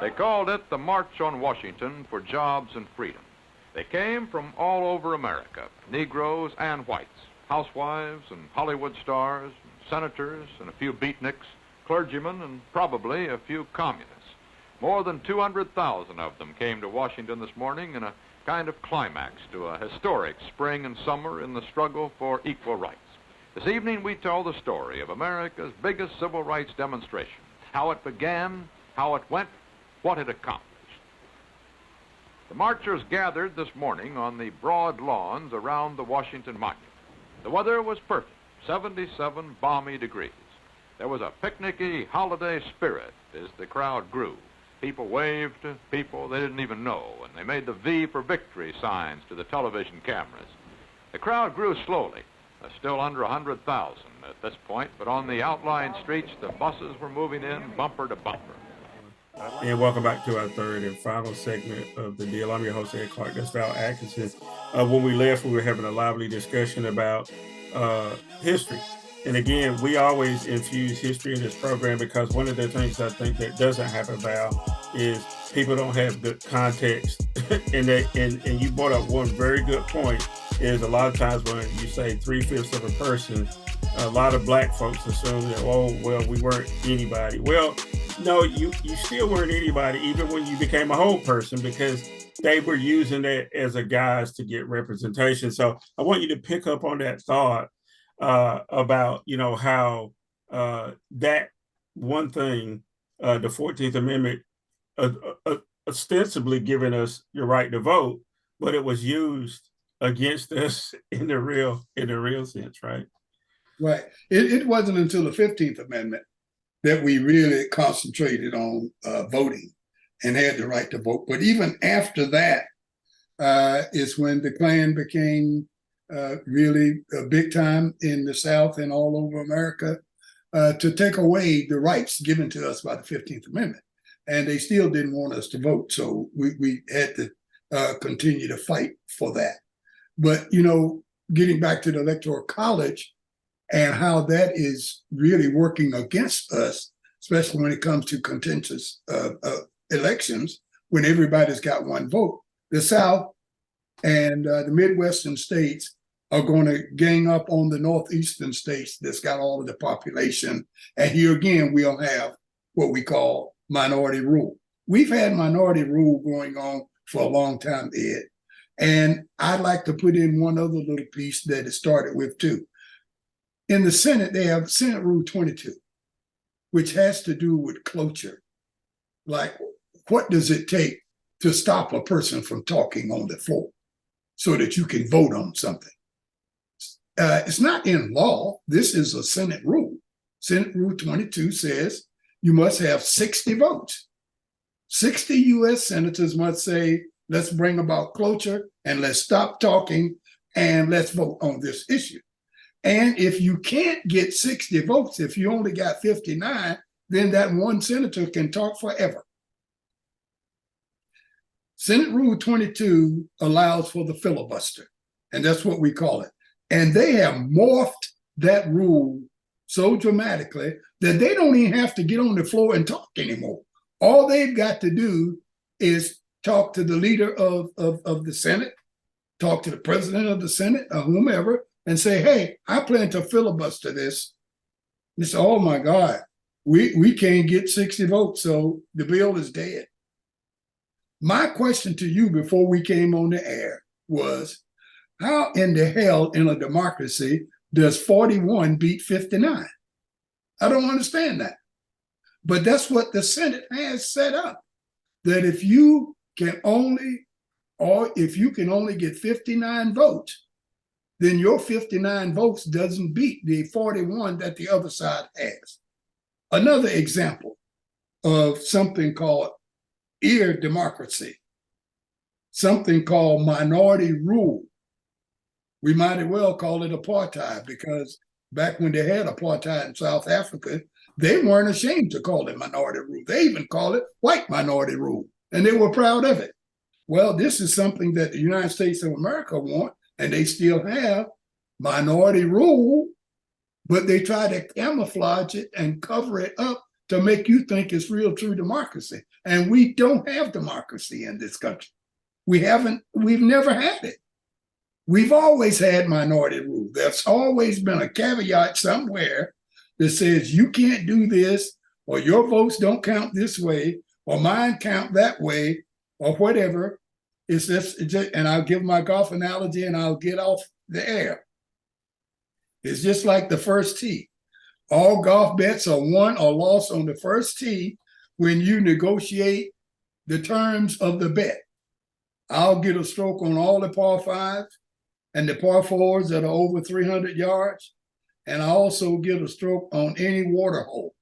They called it the March on Washington for Jobs and Freedom. They came from all over America, Negroes and whites, housewives and Hollywood stars, senators and a few beatniks, clergymen and probably a few communists. More than 200,000 of them came to Washington this morning in a kind of climax to a historic spring and summer in the struggle for equal rights. This evening we tell the story of America's biggest civil rights demonstration, how it began, how it went, what it accomplished. The marchers gathered this morning on the broad lawns around the Washington Monument. The weather was perfect, 77 balmy degrees. There was a picnicky holiday spirit as the crowd grew. People waved to people they didn't even know, and they made the V for victory signs to the television cameras. The crowd grew slowly, still under 100,000 at this point, but on the outlying streets, the buses were moving in bumper to bumper. And welcome back to our third and final segment of the deal. I'm your host, Ed Clark. That's Val Atkinson. When we left, we were having a lively discussion about history. And again, we always infuse history in this program because one of the things I think that doesn't happen, Val, is people don't have the context. and you brought up one very good point, is a lot of times when you say 3/5 of a person, a lot of Black folks assume that, oh, well, we weren't anybody. Well, no, you still weren't anybody, even when you became a whole person, because they were using that as a guise to get representation. So I want you to pick up on that thought about, you know, how that one thing, the 14th Amendment, ostensibly giving us your right to vote, but it was used against us in the real sense, right? Right. It wasn't until the 15th Amendment that we really concentrated on voting and had the right to vote. But even after that is when the Klan became really big time in the South and all over America to take away the rights given to us by the 15th Amendment. And they still didn't want us to vote. So we had to continue to fight for that. But, you know, getting back to the Electoral College and how that is really working against us, especially when it comes to contentious elections, when everybody's got one vote. The South and the Midwestern states are going to gang up on the Northeastern states that's got all of the population. And here again, we'll have what we call minority rule. We've had minority rule going on for a long time, Ed. And I'd like to put in one other little piece that it started with too. In the Senate, they have Senate Rule 22, which has to do with cloture. Like, what does it take to stop a person from talking on the floor so that you can vote on something? It's not in law. This is a Senate rule. Senate Rule 22 says you must have 60 votes. 60 U.S. senators must say, let's bring about cloture and let's stop talking and let's vote on this issue. And if you can't get 60 votes, if you only got 59, then that one senator can talk forever. Senate Rule 22 allows for the filibuster, and that's what we call it. And they have morphed that rule so dramatically that they don't even have to get on the floor and talk anymore. All they've got to do is talk to the leader of the Senate, talk to the president of the Senate or whomever, and say, hey, I plan to filibuster this. They say, oh my God, we can't get 60 votes, so the bill is dead. My question to you before we came on the air was, how in the hell in a democracy does 41 beat 59? I don't understand that. But that's what the Senate has set up, that if you can only get 59 votes, then your 59 votes doesn't beat the 41 that the other side has. Another example of something called ear democracy, something called minority rule. We might as well call it apartheid, because back when they had apartheid in South Africa, they weren't ashamed to call it minority rule. They even called it white minority rule, and they were proud of it. Well, this is something that the United States of America want, and they still have minority rule, but they try to camouflage it and cover it up to make you think it's real true democracy. And we don't have democracy in this country. We've never had it. We've always had minority rule. There's always been a caveat somewhere that says you can't do this, or your votes don't count this way, or mine count that way, or whatever. It's just, and I'll give my golf analogy and I'll get off the air. It's just like the first tee. All golf bets are won or lost on the first tee when you negotiate the terms of the bet. I'll get a stroke on all the par fives and the par fours that are over 300 yards. And I also get a stroke on any water hole,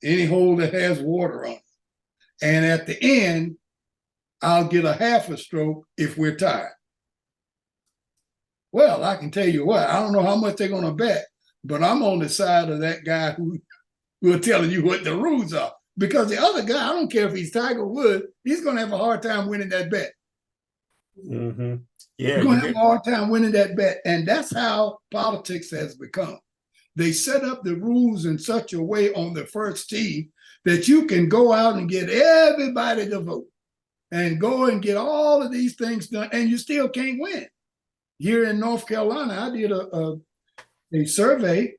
any hole that has water on it. And at the end, I'll get a half a stroke if we're tied. Well, I can tell you what, I don't know how much they're going to bet, but I'm on the side of that guy who are telling you what the rules are. Because the other guy, I don't care if he's Tiger Woods, he's going to have a hard time winning that bet. Mm-hmm. Yeah, he's going to have a hard time winning that bet. And that's how politics has become. They set up the rules in such a way on the first tee that you can go out and get everybody to vote and go and get all of these things done, and you still can't win. Here in North Carolina, I did a survey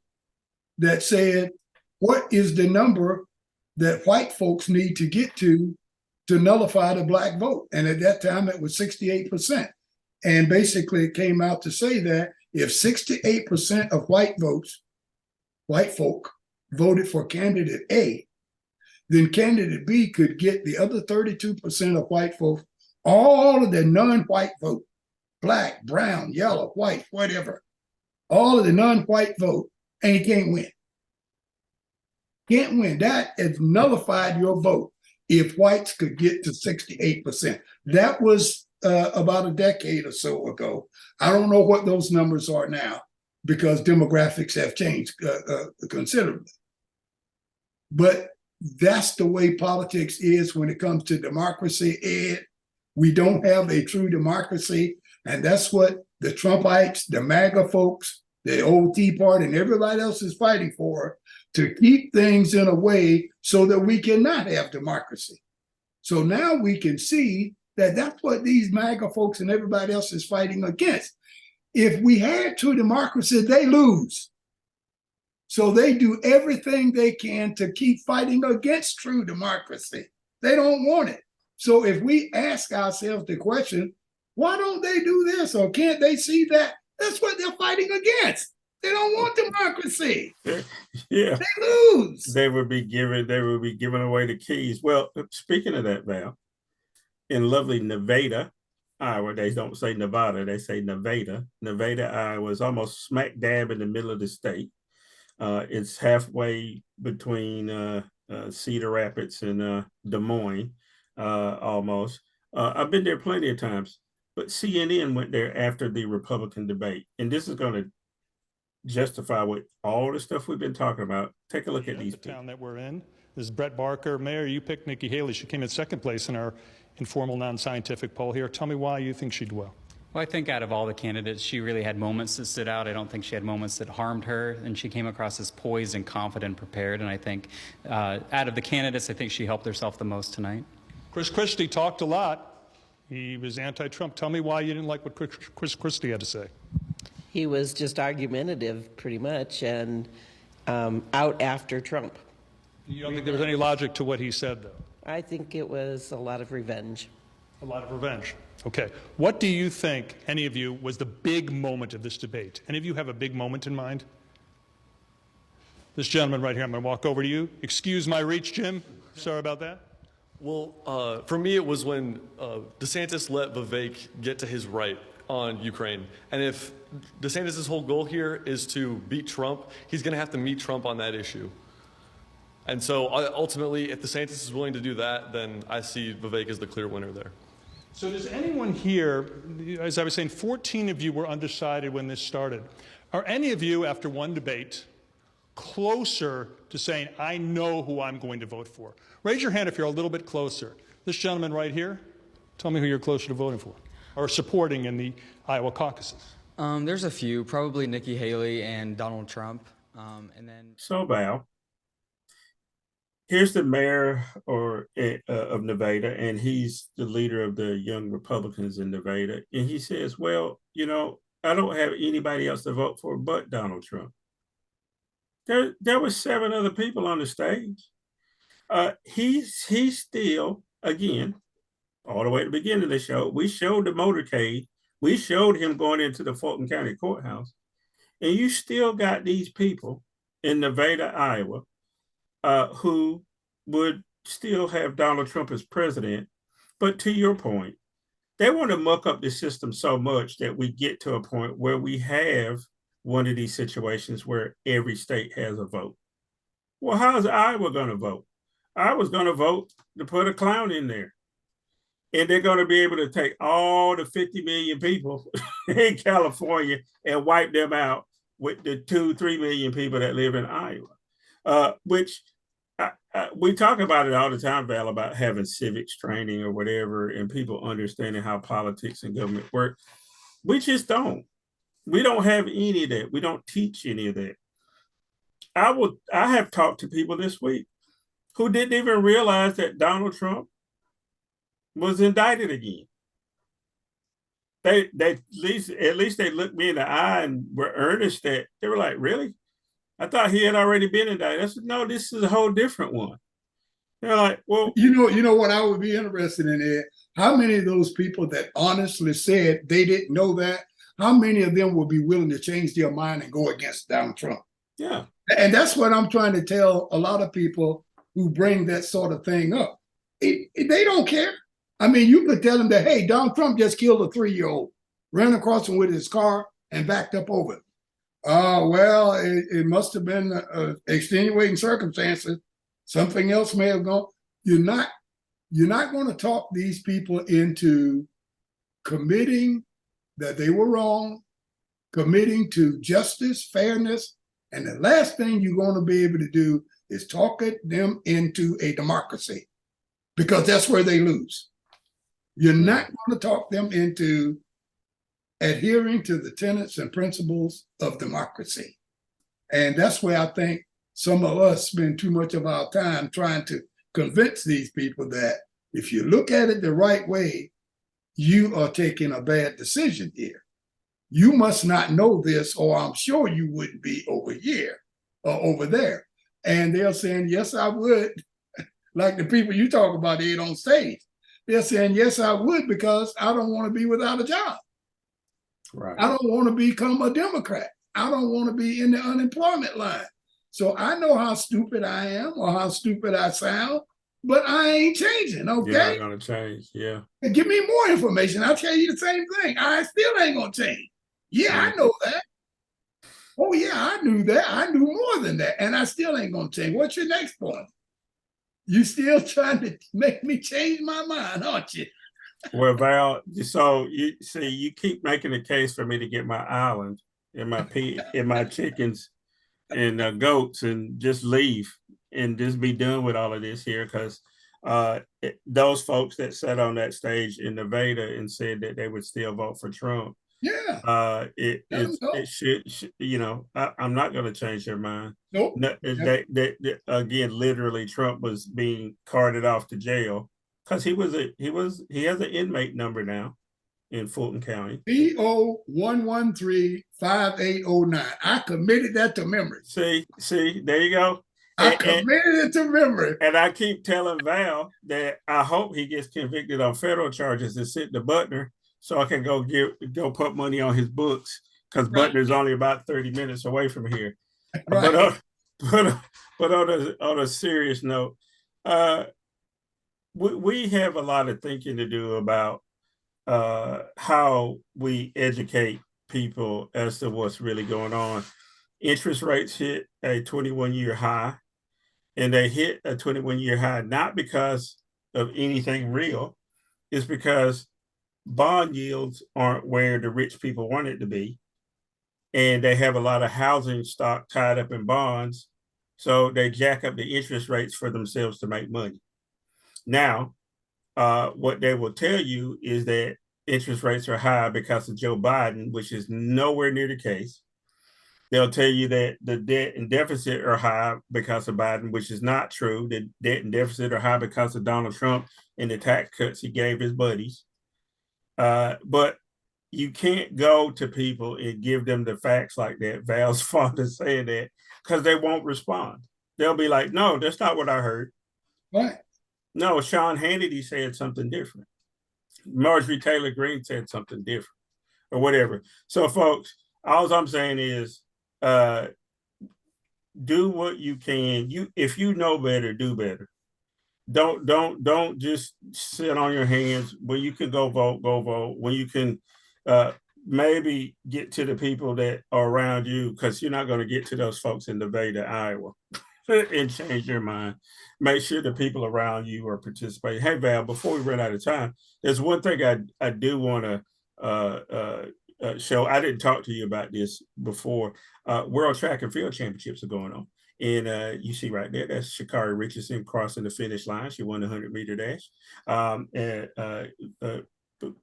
that said, what is the number that white folks need to get to nullify the black vote? And at that time, it was 68%. And basically, it came out to say that if 68% of white folk voted for candidate A, then candidate B could get the other 32% of white folks All of the non-white vote, black, brown, yellow, white, whatever, all of the non-white vote, and he can't win. Can't win. That has nullified your vote if whites could get to 68%. That was about a decade or so ago. I don't know what those numbers are now because demographics have changed considerably. But that's the way politics is when it comes to democracy, Ed. We don't have a true democracy, and that's what the Trumpites, the MAGA folks, the old Tea Party, and everybody else is fighting for, to keep things in a way so that we cannot have democracy. So now we can see that that's what these MAGA folks and everybody else is fighting against. If we had true democracy, they lose. So they do everything they can to keep fighting against true democracy. They don't want it. So if we ask ourselves the question, why don't they do this? Or can't they see that? That's what they're fighting against. They don't want democracy. Yeah. They lose. They would be giving away the keys. Well, speaking of that, Val, in lovely Nevada, Iowa, they don't say Nevada, they say Nevada. Nevada, Iowa is almost smack dab in the middle of the state. It's halfway between Cedar Rapids and Des Moines, almost. I've been there plenty of times, but CNN went there after the Republican debate. And this is going to justify what all the stuff we've been talking about. Take a look at these people. Town that we're in. This is Brett Barker. Mayor, you picked Nikki Haley. She came in second place in our informal, non-scientific poll here. Tell me why you think she'd well. Well, I think out of all the candidates, she really had moments that stood out. I don't think she had moments that harmed her, and she came across as poised and confident, prepared. And I think out of the candidates, I think she helped herself the most tonight. Chris Christie talked a lot. He was anti-Trump. Tell me why you didn't like what Chris Christie had to say. He was just argumentative, pretty much, and out after Trump. You don't think there was any logic to what he said, though? I think it was a lot of revenge. A lot of revenge. Okay. What do you think, any of you, was the big moment of this debate? Any of you have a big moment in mind? This gentleman right here, I'm going to walk over to you. Excuse my reach, Jim. Sorry about that. Well, for me, it was when DeSantis let Vivek get to his right on Ukraine. And if DeSantis' whole goal here is to beat Trump, he's going to have to meet Trump on that issue. And so ultimately, if DeSantis is willing to do that, then I see Vivek as the clear winner there. So does anyone here, as I was saying, 14 of you were undecided when this started. Are any of you, after one debate, closer to saying, I know who I'm going to vote for? Raise your hand if you're a little bit closer. This gentleman right here, tell me who you're closer to voting for or supporting in the Iowa caucuses. There's a few, probably Nikki Haley and Donald Trump. And then. So, Val, here's the mayor of Nevada, and he's the leader of the young Republicans in Nevada. And he says, well, you know, I don't have anybody else to vote for but Donald Trump. There were 7 other people on the stage. He's still, again, all the way at the beginning of the show, we showed the motorcade. We showed him going into the Fulton County Courthouse. And you still got these people in Nevada, Iowa, who would still have Donald Trump as president. But to your point, they want to muck up the system so much that we get to a point where we have one of these situations where every state has a vote. Well, how is Iowa going to vote? Iowa's going to vote to put a clown in there. And they're going to be able to take all the 50 million people in California and wipe them out with the 2-3 million people that live in Iowa, which we talk about it all the time, Val, about having civics training or whatever, and people understanding how politics and government work. We just don't. We don't have any of that. We don't teach any of that. I have talked to people this week who didn't even realize that Donald Trump was indicted again. They at least they looked me in the eye and were earnest that they were like, really? I thought he had already been indicted. I said, no, this is a whole different one. They're like, well, you know what I would be interested in is how many of those people that honestly said they didn't know that, how many of them will be willing to change their mind and go against Donald Trump? Yeah. And that's what I'm trying to tell a lot of people who bring that sort of thing up. They don't care. I mean, you could tell them that, hey, Donald Trump just killed a 3-year-old, ran across him with his car and backed up over it. Well, it must have been extenuating circumstances. Something else may have gone. You're not going to talk these people into committing that they were wrong, committing to justice, fairness, and the last thing you're going to be able to do is talk them into a democracy, because that's where they lose. You're not going to talk them into adhering to the tenets and principles of democracy. And that's where I think some of us spend too much of our time trying to convince these people that if you look at it the right way, you are taking a bad decision here. You must not know this, or I'm sure you wouldn't be over here or over there. And they're saying, yes, I would. Like the people you talk about, Ed, on stage. They're saying, yes, I would, because I don't want to be without a job. Right. I don't want to become a Democrat. I don't want to be in the unemployment line. So I know how stupid I am or how stupid I sound, but I ain't changing, okay? You're not going to change, yeah. Give me more information. I'll tell you the same thing. I still ain't going to change. Yeah, I know that. Oh, yeah, I knew that. I knew more than that, and I still ain't going to change. What's your next point? You still trying to make me change my mind, aren't you? Well, Val, so you see, you keep making a case for me to get my island and my chickens and goats and just leave and just be done with all of this here, because those folks that sat on that stage in Nevada and said that they would still vote for Trump. Yeah. It should, you know, I'm not going to change their mind. Nope. No, again, literally, Trump was being carted off to jail because he has an inmate number now in Fulton County. PO1135809. I committed that to memory. See, there you go. I committed it to memory. And I keep telling Val that I hope he gets convicted on federal charges and sent to Butner, so I can go put money on his books, because Butner's only about 30 minutes away from here. Right. But on a serious note, we have a lot of thinking to do about how we educate people as to what's really going on. Interest rates hit a 21-year high, and they hit a 21-year high not because of anything real. It's because bond yields aren't where the rich people want it to be, and they have a lot of housing stock tied up in bonds, so they jack up the interest rates for themselves to make money. Now, what they will tell you is that interest rates are high because of Joe Biden, which is nowhere near the case. They'll tell you that the debt and deficit are high because of Biden, which is not true. The debt and deficit are high because of Donald Trump and the tax cuts he gave his buddies. But you can't go to people and give them the facts like that. Val's fond of saying that, because they won't respond. They'll be like, no, that's not what I heard. Right. No, Sean Hannity said something different. Marjorie Taylor Greene said something different, or whatever. So, folks, all I'm saying is, do what you can. If you know better, do better. Don't just sit on your hands. When you can go vote. When you can maybe get to the people that are around you, because you're not going to get to those folks in Nevada, Iowa, and change your mind. Make sure the people around you are participating. Hey, Val, before we run out of time, there's one thing I do want to show. I didn't talk to you about this before. World Track and Field Championships are going on. And you see right there, that's Sha'Carri Richardson crossing the finish line. She won the 100-meter dash.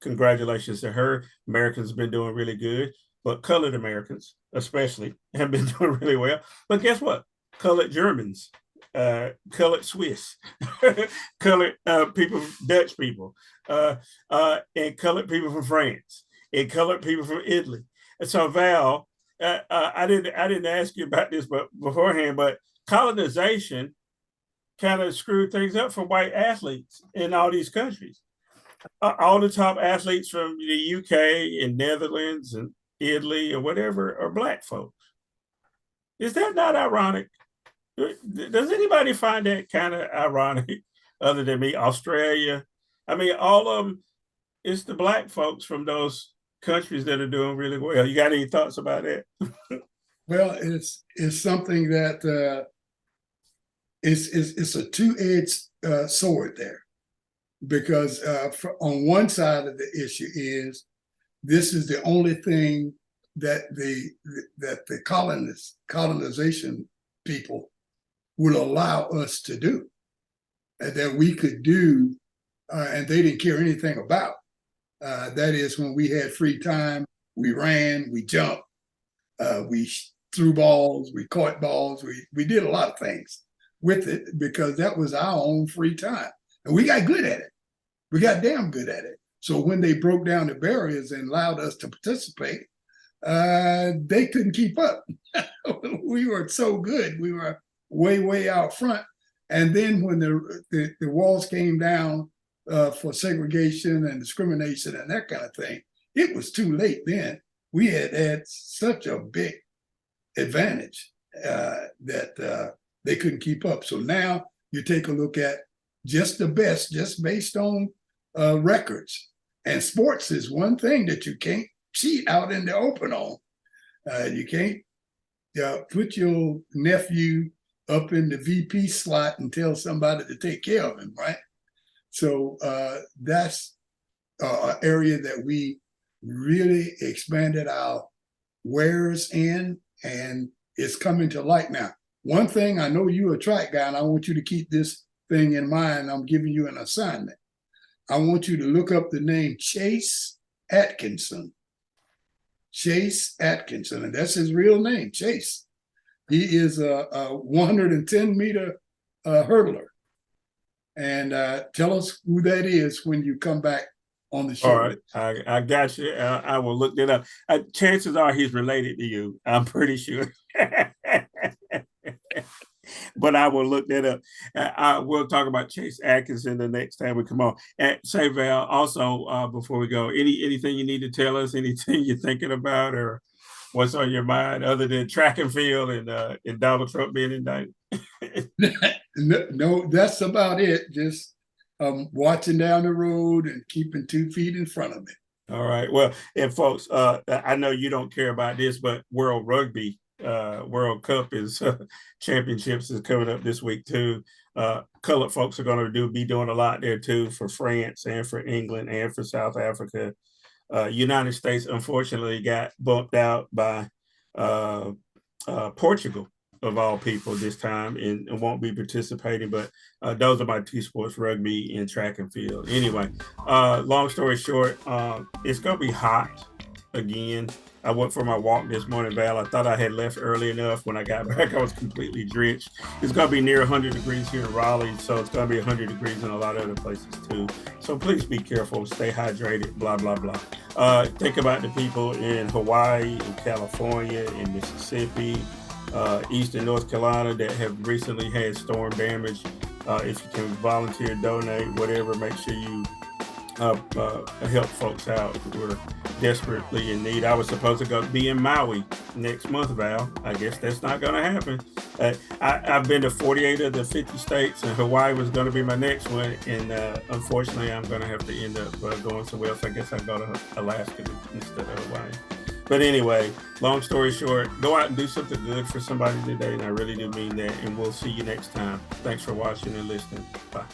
Congratulations to her. Americans have been doing really good, but colored Americans especially have been doing really well. But guess what? Colored Germans, colored Swiss, colored people, Dutch people, and colored people from France, and colored people from Italy. And so, Val, I didn't ask you about this beforehand, but colonization kind of screwed things up for white athletes in all these countries. All the top athletes from the UK and Netherlands and Italy or whatever are black folks. Is that not ironic? Does anybody find that kind of ironic other than me? Australia, I mean, all of them, it's the black folks from those countries that are doing really well. You got any thoughts about that? Well, it's something that it's a two-edged sword there, because on one side of the issue is this is the only thing that the colonization people will allow us to do, and that we could do, and they didn't care anything about. That is, when we had free time, we ran, we jumped, we threw balls, we caught balls, we did a lot of things with it because that was our own free time. And we got good at it. We got damn good at it. So when they broke down the barriers and allowed us to participate, they couldn't keep up. We were so good. We were way, way out front. And then when the walls came down for segregation and discrimination and that kind of thing, it was too late then. We had such a big advantage that they couldn't keep up. So now you take a look at just the best, just based on records. And sports is one thing that you can't cheat out in the open on. You can't put your nephew up in the VP slot and tell somebody to take care of him, right? So that's an area that we really expanded our wares in, and it's coming to light now. One thing, I know you're a track guy, and I want you to keep this thing in mind. I'm giving you an assignment. I want you to look up the name Chase Atkinson. Chase Atkinson, and that's his real name, Chase. He is a 110-meter hurdler. And tell us who that is when you come back on the show. All right, I got you. I will look that up. Chances are he's related to you. I'm pretty sure. But I will look that up. We'll talk about Chase Atkinson the next time we come on. Say, Val, also, before we go, anything you need to tell us, anything you're thinking about or what's on your mind other than track and field and Donald Trump being indicted? No, that's about it. Just watching down the road and keeping 2 feet in front of me. All right. Well, and folks, I know you don't care about this, but World Rugby World Cup championships is coming up this week too. Colored folks are going to be doing a lot there too, for France and for England and for South Africa. United States unfortunately got bumped out by Portugal, of all people, this time, and won't be participating. But those are my 2 sports, rugby and track and field. Anyway, long story short, it's going to be hot again. I went for my walk this morning, Val. I thought I had left early enough. When I got back, I was completely drenched. It's going to be near 100 degrees here in Raleigh, so it's going to be 100 degrees in a lot of other places too. So please be careful, stay hydrated, blah, blah, blah. Think about the people in Hawaii, in California, in Mississippi, Eastern North Carolina that have recently had storm damage. If you can volunteer, donate, whatever, make sure you help folks out. We're desperately in need. I was supposed to be in Maui next month, Val. I guess that's not going to happen. I've been to 48 of the 50 states, and Hawaii was going to be my next one. And unfortunately, I'm going to have to end up going somewhere else. I guess I'll go to Alaska instead of Hawaii. But anyway, long story short, go out and do something good for somebody today. And I really do mean that. And we'll see you next time. Thanks for watching and listening. Bye.